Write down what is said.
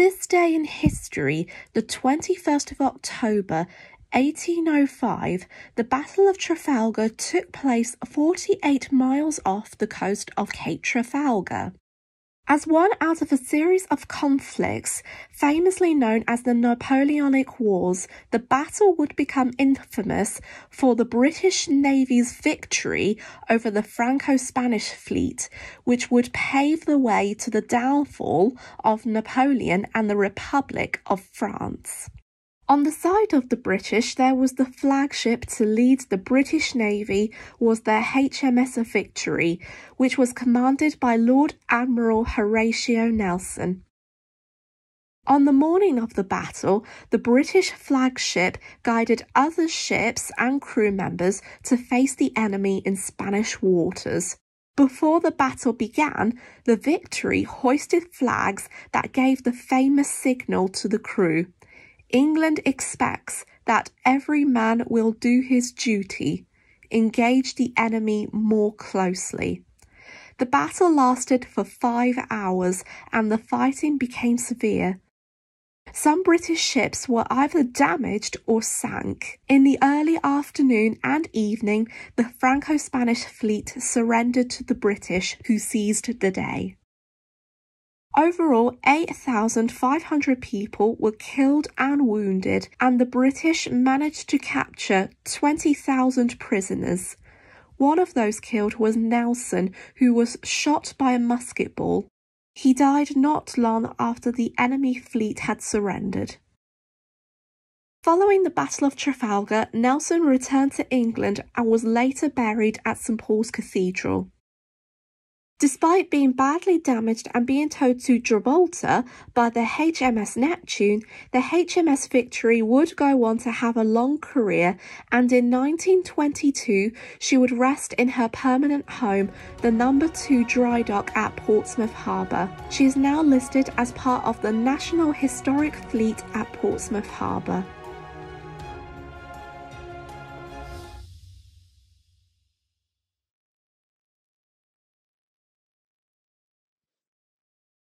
this day in history, the 21st of October, 1805, the Battle of Trafalgar took place 48 miles off the coast of Cape Trafalgar. As one out of a series of conflicts, famously known as the Napoleonic Wars, the battle would become infamous for the British Navy's victory over the Franco-Spanish fleet, which would pave the way to the downfall of Napoleon and the Republic of France. On the side of the British, there was the flagship to lead the British Navy was their HMS Victory, which was commanded by Lord Admiral Horatio Nelson. On the morning of the battle, the British flagship guided other ships and crew members to face the enemy in Spanish waters. Before the battle began, the Victory hoisted flags that gave the famous signal to the crew. England expects that every man will do his duty, engage the enemy more closely. The battle lasted for 5 hours and the fighting became severe. Some British ships were either damaged or sank. In the early afternoon and evening, the Franco-Spanish fleet surrendered to the British, who seized the day. Overall, 8,500 people were killed and wounded, and the British managed to capture 20,000 prisoners. One of those killed was Nelson, who was shot by a musket ball. He died not long after the enemy fleet had surrendered. Following the Battle of Trafalgar, Nelson returned to England and was later buried at St Paul's Cathedral. Despite being badly damaged and being towed to Gibraltar by the HMS Neptune, the HMS Victory would go on to have a long career, and in 1922 she would rest in her permanent home, the No. 2 dry dock at Portsmouth Harbour. She is now listed as part of the National Historic Fleet at Portsmouth Harbour.